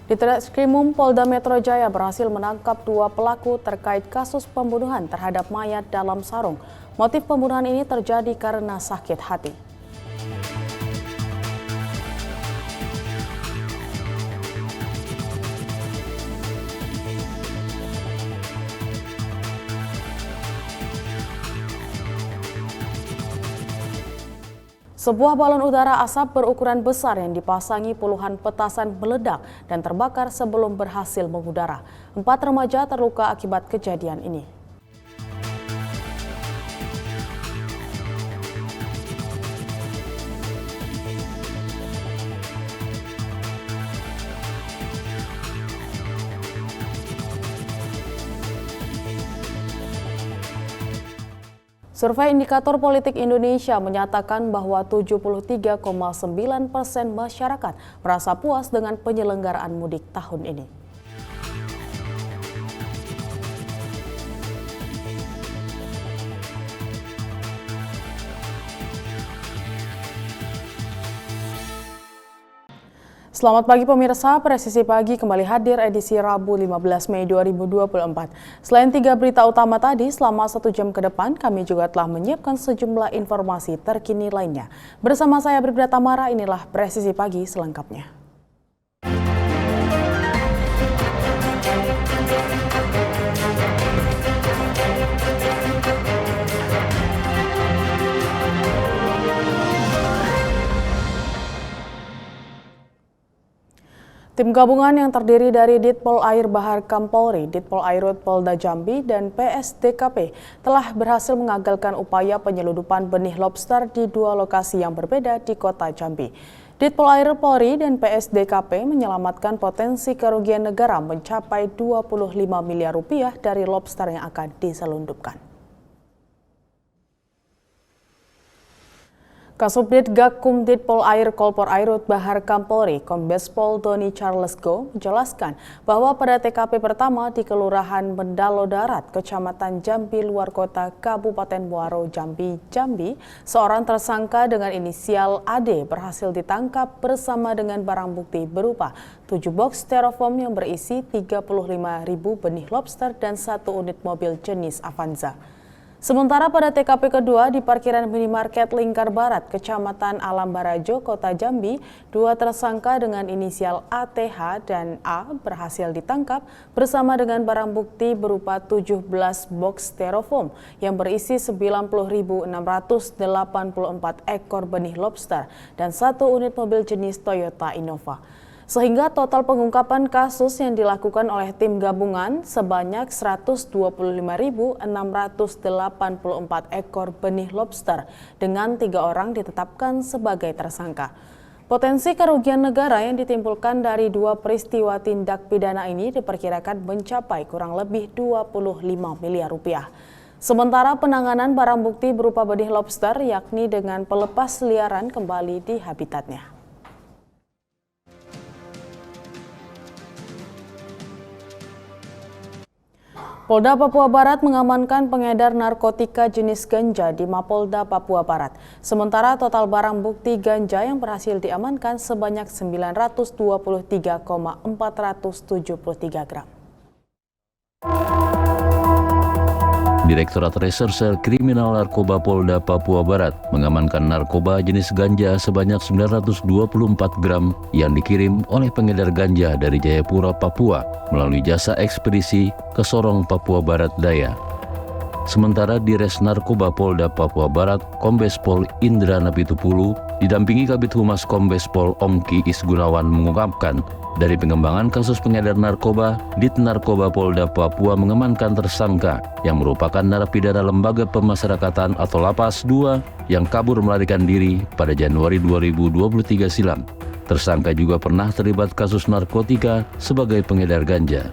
Di Treskrimum Polda Metro Jaya berhasil menangkap 2 pelaku terkait kasus pembunuhan terhadap mayat dalam sarung. Motif pembunuhan ini terjadi karena sakit hati. Sebuah balon udara asap berukuran besar yang dipasangi puluhan petasan meledak dan terbakar sebelum berhasil mengudara. 4 remaja terluka akibat kejadian ini. Survei Indikator Politik Indonesia menyatakan bahwa 73,9% masyarakat merasa puas dengan penyelenggaraan mudik tahun ini. Selamat pagi pemirsa, Presisi Pagi kembali hadir edisi Rabu 15 Mei 2024. Selain 3 berita utama tadi, selama 1 jam ke depan kami juga telah menyiapkan sejumlah informasi terkini lainnya. Bersama saya Bribda Tamara, inilah Presisi Pagi selengkapnya. Tim gabungan yang terdiri dari Ditpol Air Bahar Kampolri, Ditpol Airut Polda Jambi, dan PSDKP telah berhasil mengagalkan upaya penyeludupan benih lobster di 2 lokasi yang berbeda di kota Jambi. Ditpol Air Polri dan PSDKP menyelamatkan potensi kerugian negara mencapai 25 miliar rupiah dari lobster yang akan diselundupkan. Kasubdit Gakum Ditpol Air Kolpor Airut Bahar Kampolri, Kombes Pol Doni Charles Go menjelaskan bahwa pada TKP pertama di Kelurahan Mendalo Darat, Kecamatan Jambi Luar Kota, Kabupaten Muaro, Jambi, seorang tersangka dengan inisial AD berhasil ditangkap bersama dengan barang bukti berupa 7 box styrofoam yang berisi 35.000 benih lobster dan 1 unit mobil jenis Avanza. Sementara pada TKP kedua di parkiran minimarket Lingkar Barat, Kecamatan Alam Barajo, Kota Jambi, 2 tersangka dengan inisial ATH dan A berhasil ditangkap bersama dengan barang bukti berupa 17 box styrofoam yang berisi 90.684 ekor benih lobster dan 1 unit mobil jenis Toyota Innova. Sehingga total pengungkapan kasus yang dilakukan oleh tim gabungan sebanyak 125.684 ekor benih lobster dengan 3 orang ditetapkan sebagai tersangka. Potensi kerugian negara yang ditimbulkan dari 2 peristiwa tindak pidana ini diperkirakan mencapai kurang lebih 25 miliar rupiah. Sementara penanganan barang bukti berupa benih lobster yakni dengan pelepas liaran kembali di habitatnya. Polda Papua Barat mengamankan pengedar narkotika jenis ganja di Mapolda Papua Barat. Sementara total barang bukti ganja yang berhasil diamankan sebanyak 923,473 gram. Direktorat Reserse Kriminal Narkoba Polda Papua Barat mengamankan narkoba jenis ganja sebanyak 924 gram yang dikirim oleh pengedar ganja dari Jayapura, Papua melalui jasa ekspedisi ke Sorong, Papua Barat Daya. Sementara di Res Narkoba Polda Papua Barat, Kombes Pol Indra Napitupulu didampingi Kabid Humas Kombes Pol Ongki Isgunawan mengungkapkan, dari pengembangan kasus pengedar narkoba, Dit Narkoba Polda Papua mengamankan tersangka yang merupakan narapidana Lembaga Pemasyarakatan atau Lapas 2 yang kabur melarikan diri pada Januari 2023 silam. Tersangka juga pernah terlibat kasus narkotika sebagai pengedar ganja.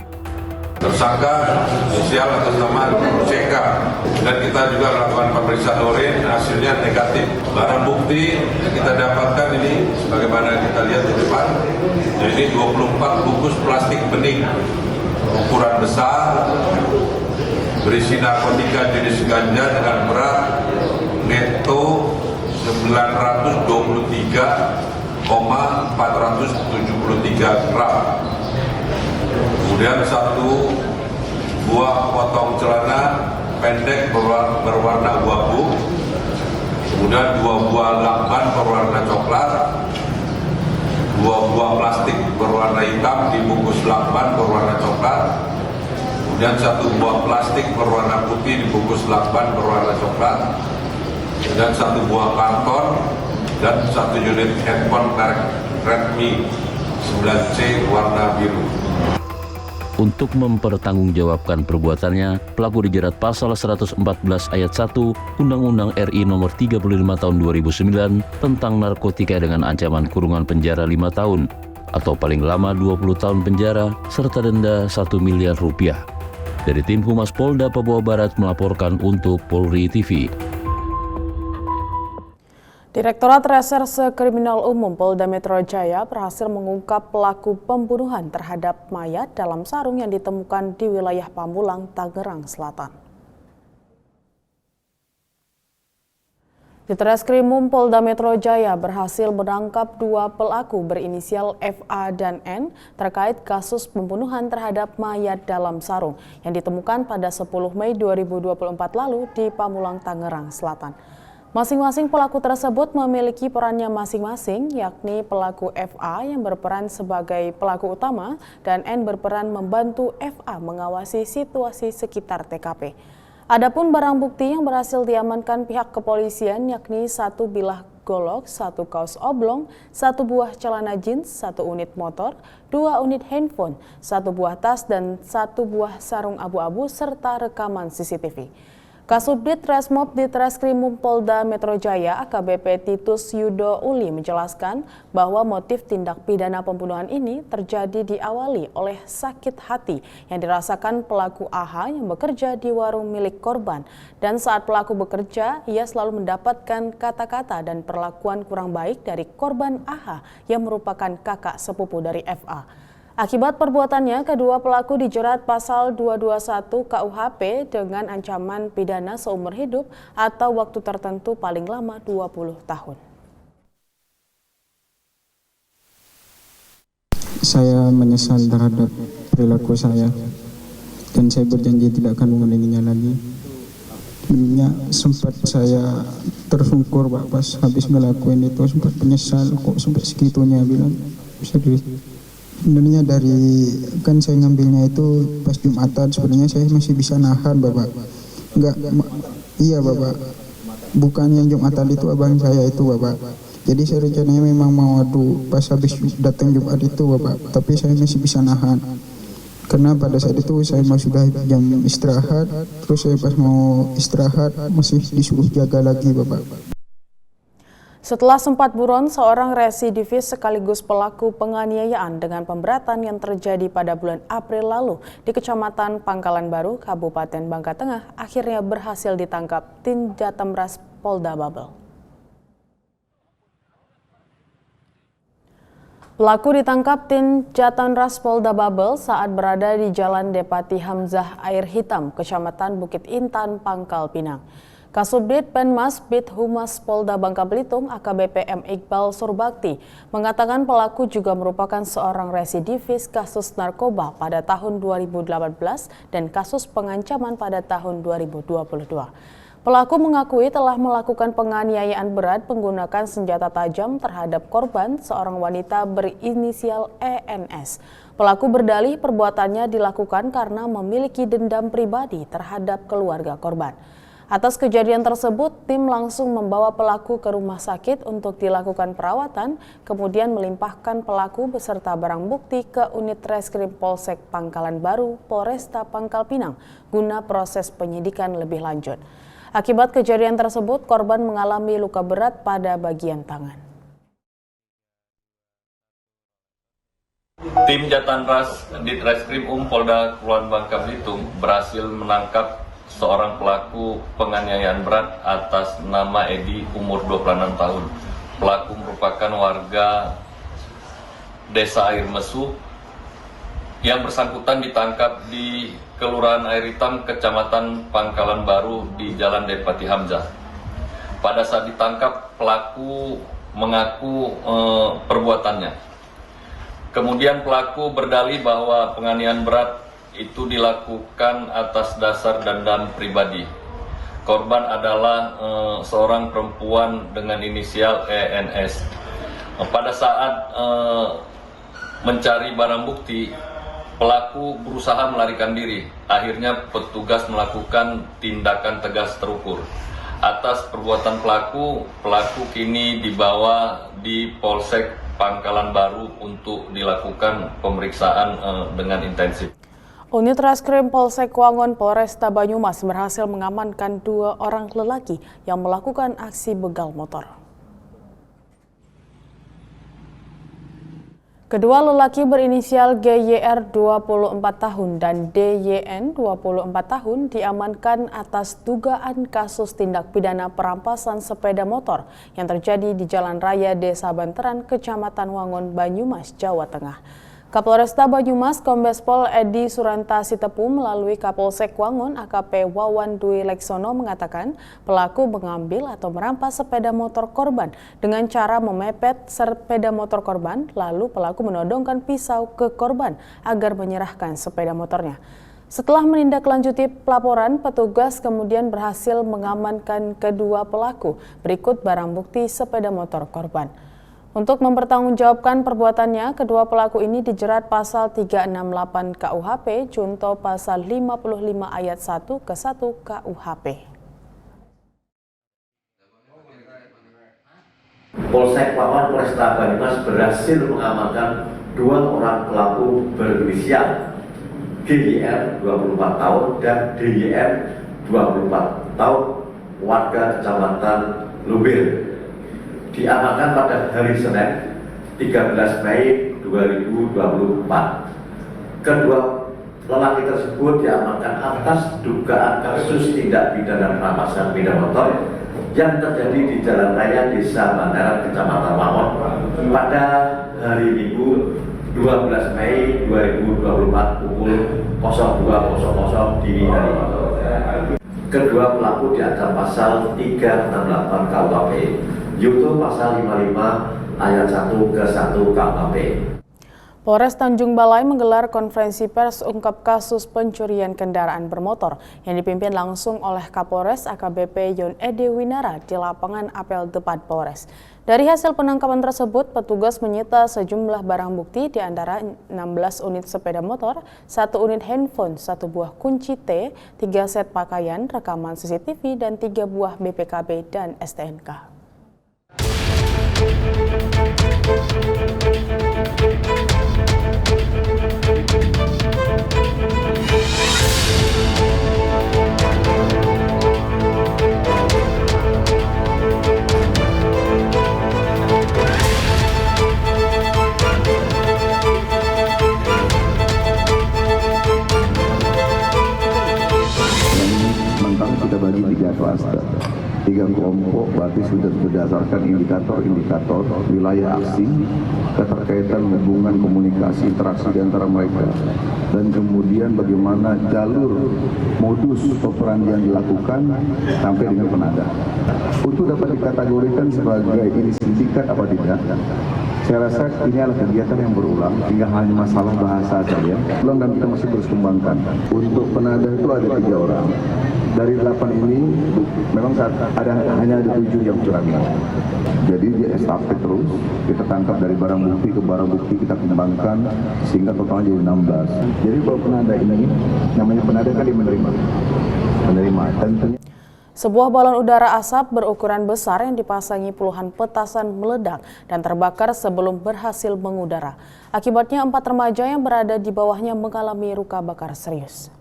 Tersangka inisial atas nama CK dan kita juga lakukan pemeriksaan urin, hasilnya negatif. Barang bukti yang kita dapatkan ini sebagaimana kita lihat di depan, jadi 24 bungkus plastik bening ukuran besar berisi narkotika jenis ganja dengan berat neto 923,473 gram. Kemudian satu buah potong celana pendek berwarna abu-abu, kemudian 2 buah lakban berwarna coklat, 2 buah plastik berwarna hitam dibungkus lakban berwarna coklat, kemudian 1 buah plastik berwarna putih dibungkus lakban berwarna coklat, dan 1 buah karton dan 1 unit handphone merek Redmi 9C warna biru. Untuk mempertanggungjawabkan perbuatannya, pelaku dijerat pasal 114 ayat 1 Undang-Undang RI Nomor 35 Tahun 2009 tentang narkotika dengan ancaman kurungan penjara 5 tahun atau paling lama 20 tahun penjara serta denda 1 miliar rupiah. Dari tim Humas Polda Papua Barat melaporkan untuk Polri TV. Direktorat Reserse Kriminal Umum Polda Metro Jaya berhasil mengungkap pelaku pembunuhan terhadap mayat dalam sarung yang ditemukan di wilayah Pamulang, Tangerang Selatan. Ditreskrimum Polda Metro Jaya berhasil menangkap 2 pelaku berinisial FA dan N terkait kasus pembunuhan terhadap mayat dalam sarung yang ditemukan pada 10 Mei 2024 lalu di Pamulang, Tangerang Selatan. Masing-masing pelaku tersebut memiliki perannya masing-masing, yakni pelaku FA yang berperan sebagai pelaku utama dan N berperan membantu FA mengawasi situasi sekitar TKP. Adapun barang bukti yang berhasil diamankan pihak kepolisian yakni 1 bilah golok, 1 kaos oblong, 1 buah celana jeans, 1 unit motor, 2 unit handphone, 1 buah tas dan 1 buah sarung abu-abu serta rekaman CCTV. Kasubdit Resmob Ditreskrimum Polda Metro Jaya AKBP Titus Yudo Uli menjelaskan bahwa motif tindak pidana pembunuhan ini terjadi diawali oleh sakit hati yang dirasakan pelaku AH yang bekerja di warung milik korban. Dan saat pelaku bekerja, ia selalu mendapatkan kata-kata dan perlakuan kurang baik dari korban AH yang merupakan kakak sepupu dari FA. Akibat perbuatannya, kedua pelaku dijerat pasal 221 KUHP dengan ancaman pidana seumur hidup atau waktu tertentu paling lama 20 tahun. Saya menyesal terhadap perilaku saya dan saya berjanji tidak akan mengulanginya lagi. Sebenarnya sempat saya tersungkur Pak pas habis ngelakuin itu, sempat menyesal kok sampai segitunya bilang serius. Sebenarnya dari kan saya ngambilnya itu pas Jumatan, sebenarnya saya masih bisa nahan Bapak. Iya Bapak, bukan yang Jumatan itu abang saya itu Bapak. Jadi saya rencananya memang mau adu pas habis datang Jumat itu Bapak, tapi saya masih bisa nahan. Karena pada saat itu saya masih sudah jam istirahat, terus saya pas mau istirahat masih disuruh jaga lagi Bapak. Setelah sempat buron, seorang residivis sekaligus pelaku penganiayaan dengan pemberatan yang terjadi pada bulan April lalu di Kecamatan Pangkalan Baru, Kabupaten Bangka Tengah, akhirnya berhasil ditangkap tim Jatemras Polda Babel. Pelaku ditangkap tim Jatemras Polda Babel saat berada di Jalan Depati Hamzah Air Hitam, Kecamatan Bukit Intan, Pangkal Pinang. Kasubdit Penmas Bid Humas Polda Bangka Belitung AKBP M. Iqbal Surbakti mengatakan pelaku juga merupakan seorang residivis kasus narkoba pada tahun 2018 dan kasus pengancaman pada tahun 2022. Pelaku mengakui telah melakukan penganiayaan berat menggunakan senjata tajam terhadap korban seorang wanita berinisial ENS. Pelaku berdalih perbuatannya dilakukan karena memiliki dendam pribadi terhadap keluarga korban. Atas kejadian tersebut, tim langsung membawa pelaku ke rumah sakit untuk dilakukan perawatan, kemudian melimpahkan pelaku beserta barang bukti ke unit reskrim Polsek Pangkalan Baru, Polresta Pangkal Pinang, guna proses penyidikan lebih lanjut. Akibat kejadian tersebut, korban mengalami luka berat pada bagian tangan. Tim Jatanras Ditreskrim Polda Kepulauan Bangka Belitung berhasil menangkap seorang pelaku penganiayaan berat atas nama Edi, umur 26 tahun. Pelaku merupakan warga Desa Air Mesu. Yang bersangkutan ditangkap di Kelurahan Air Hitam, Kecamatan Pangkalan Baru di Jalan Depati Hamzah. Pada saat ditangkap, pelaku mengaku perbuatannya. Kemudian pelaku berdalih bahwa penganiayaan berat itu dilakukan atas dasar dendam pribadi. Korban adalah seorang perempuan dengan inisial ENS. Pada saat mencari barang bukti, pelaku berusaha melarikan diri. Akhirnya petugas melakukan tindakan tegas terukur. Atas perbuatan pelaku kini dibawa di Polsek Pangkalan Baru untuk dilakukan pemeriksaan dengan intensif. Unit Reskrim Polsek Wangon Polresta Banyumas berhasil mengamankan 2 orang lelaki yang melakukan aksi begal motor. Kedua lelaki berinisial GYR 24 tahun dan DYN 24 tahun diamankan atas dugaan kasus tindak pidana perampasan sepeda motor yang terjadi di Jalan Raya Desa Banteran, Kecamatan Wangon, Banyumas, Jawa Tengah. Kapolresta Banyumas Kombes Pol Edi Suranta Sitepu melalui Kapolsek Wangon AKP Wawan Dwi Leksono mengatakan pelaku mengambil atau merampas sepeda motor korban dengan cara memepet sepeda motor korban, lalu pelaku menodongkan pisau ke korban agar menyerahkan sepeda motornya. Setelah menindaklanjuti pelaporan, petugas kemudian berhasil mengamankan kedua pelaku. Berikut barang bukti sepeda motor korban. Untuk mempertanggungjawabkan perbuatannya, kedua pelaku ini dijerat pasal 368 KUHP, junto pasal 55 ayat 1 ke 1 KUHP. Polsek Wangon Polresta Banyumas berhasil mengamankan 2 orang pelaku berinisial GYR 24 tahun dan DYN 24 tahun warga Kecamatan Lumbir. Diamankan pada hari Senin 13 Mei 2024. Kedua lelaki tersebut diamankan atas dugaan kasus tindak pidana perampasan sepeda motor yang terjadi di Jalan Raya Desa Banteran, Kecamatan Wangon pada hari Minggu 12 Mei 2024 pukul 02.00 dini hari. Kedua pelaku diancam pasal 368 KUHP, yaitu pasal 55 ayat 1 ke 1 KUHP. Polres Tanjung Balai menggelar konferensi pers ungkap kasus pencurian kendaraan bermotor yang dipimpin langsung oleh Kapolres AKBP Yon Ede Winara di lapangan apel depan Polres. Dari hasil penangkapan tersebut, petugas menyita sejumlah barang bukti di antara 16 unit sepeda motor, 1 unit handphone, 1 buah kunci T, 3 set pakaian, rekaman CCTV, dan 3 buah BPKB dan STNK. Kita bagi 3 klaster, 3 kelompok, berarti sudah berdasarkan indikator-indikator wilayah aksi, keterkaitan hubungan komunikasi interaksi di antara mereka, dan kemudian bagaimana jalur modus operandi yang dilakukan sampai dengan penada. Untuk dapat dikategorikan sebagai ini sindikat apa tidak, saya rasa ini adalah kegiatan yang berulang, tinggal hanya masalah bahasa saja. Ulang dan kita masih terus kembangkan. Untuk penada itu ada 3 orang. Dari 8 ini memang hanya ada 7 yang curangi. Jadi dia estafet terus, kita tangkap dari barang bukti ke barang bukti, kita kembangkan sehingga totalnya jadi 16. Jadi kalau penada ini, namanya penada kan dia menerima tentunya. Sebuah balon udara asap berukuran besar yang dipasangi puluhan petasan meledak dan terbakar sebelum berhasil mengudara. Akibatnya 4 remaja yang berada di bawahnya mengalami luka bakar serius.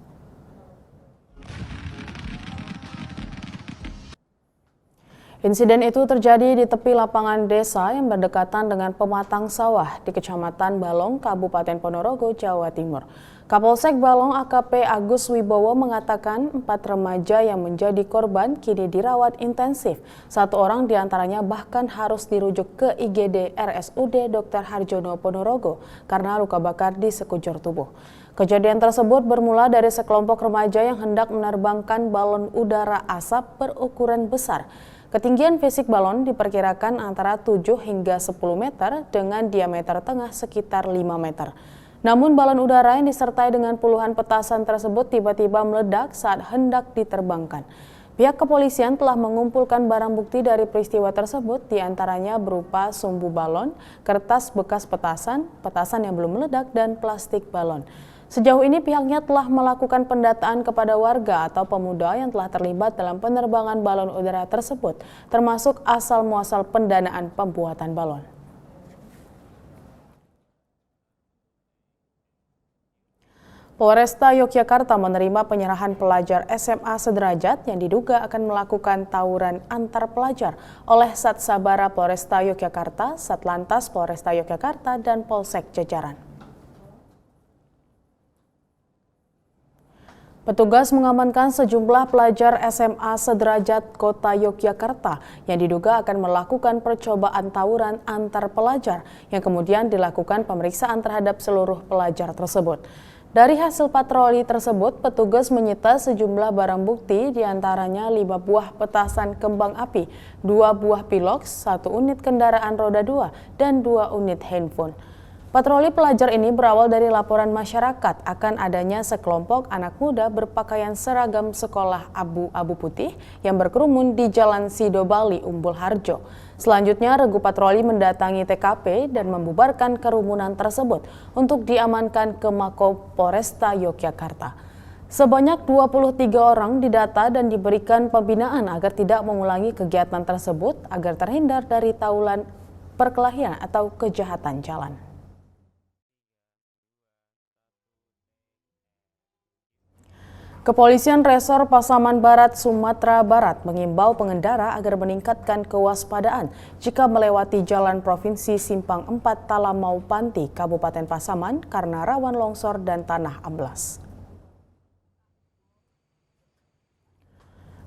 Insiden itu terjadi di tepi lapangan desa yang berdekatan dengan pematang sawah di Kecamatan Balong, Kabupaten Ponorogo, Jawa Timur. Kapolsek Balong AKP Agus Wibowo mengatakan 4 remaja yang menjadi korban kini dirawat intensif. 1 orang diantaranya bahkan harus dirujuk ke IGD RSUD Dr. Harjono Ponorogo karena luka bakar di sekujur tubuh. Kejadian tersebut bermula dari sekelompok remaja yang hendak menerbangkan balon udara asap berukuran besar. Ketinggian fisik balon diperkirakan antara 7 hingga 10 meter dengan diameter tengah sekitar 5 meter. Namun balon udara yang disertai dengan puluhan petasan tersebut tiba-tiba meledak saat hendak diterbangkan. Pihak kepolisian telah mengumpulkan barang bukti dari peristiwa tersebut, diantaranya berupa sumbu balon, kertas bekas petasan, petasan yang belum meledak, dan plastik balon. Sejauh ini pihaknya telah melakukan pendataan kepada warga atau pemuda yang telah terlibat dalam penerbangan balon udara tersebut, termasuk asal-muasal pendanaan pembuatan balon. Polresta Yogyakarta menerima penyerahan pelajar SMA sederajat yang diduga akan melakukan tawuran antar pelajar oleh Satsabara Polresta Yogyakarta, Satlantas Polresta Yogyakarta, dan Polsek jajaran. Petugas mengamankan sejumlah pelajar SMA sederajat Kota Yogyakarta yang diduga akan melakukan percobaan tawuran antar pelajar yang kemudian dilakukan pemeriksaan terhadap seluruh pelajar tersebut. Dari hasil patroli tersebut, petugas menyita sejumlah barang bukti diantaranya 5 buah petasan kembang api, 2 buah piloks, 1 unit kendaraan roda 2, dan 2 unit handphone. Patroli pelajar ini berawal dari laporan masyarakat akan adanya sekelompok anak muda berpakaian seragam sekolah abu-abu putih yang berkerumun di Jalan Sido Bali, Umbul Harjo. Selanjutnya, regu patroli mendatangi TKP dan membubarkan kerumunan tersebut untuk diamankan ke Mako Polresta Yogyakarta. Sebanyak 23 orang didata dan diberikan pembinaan agar tidak mengulangi kegiatan tersebut agar terhindar dari tawuran perkelahian atau kejahatan jalan. Kepolisian Resor Pasaman Barat, Sumatera Barat mengimbau pengendara agar meningkatkan kewaspadaan jika melewati jalan Provinsi Simpang 4 Talamau Panti, Kabupaten Pasaman karena rawan longsor dan tanah amblas.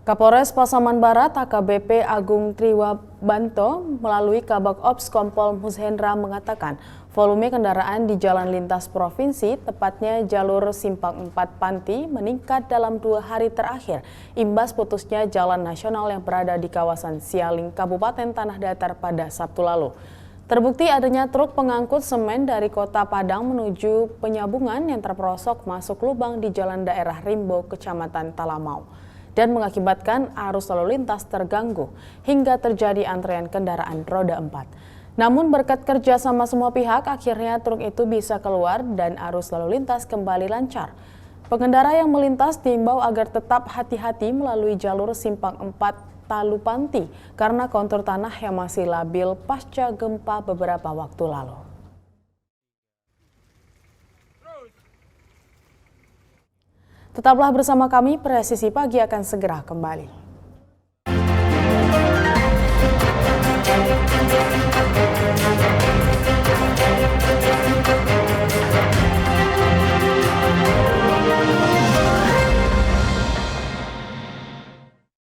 Kapolres Pasaman Barat AKBP Agung Triwabanto melalui Kabak Ops Kompol Mushendra mengatakan volume kendaraan di jalan lintas provinsi, tepatnya jalur Simpang 4 Panti, meningkat dalam 2 hari terakhir imbas putusnya jalan nasional yang berada di kawasan Sialing, Kabupaten Tanah Datar pada Sabtu lalu. Terbukti adanya truk pengangkut semen dari Kota Padang menuju Penyambungan yang terperosok masuk lubang di jalan daerah Rimbo, Kecamatan Talamau, dan mengakibatkan arus lalu lintas terganggu hingga terjadi antrean kendaraan roda 4. Namun berkat kerja sama semua pihak, akhirnya truk itu bisa keluar dan arus lalu lintas kembali lancar. Pengendara yang melintas diimbau agar tetap hati-hati melalui jalur Simpang 4 Talupanti karena kontur tanah yang masih labil pasca gempa beberapa waktu lalu. Tetaplah bersama kami, Presisi Pagi akan segera kembali.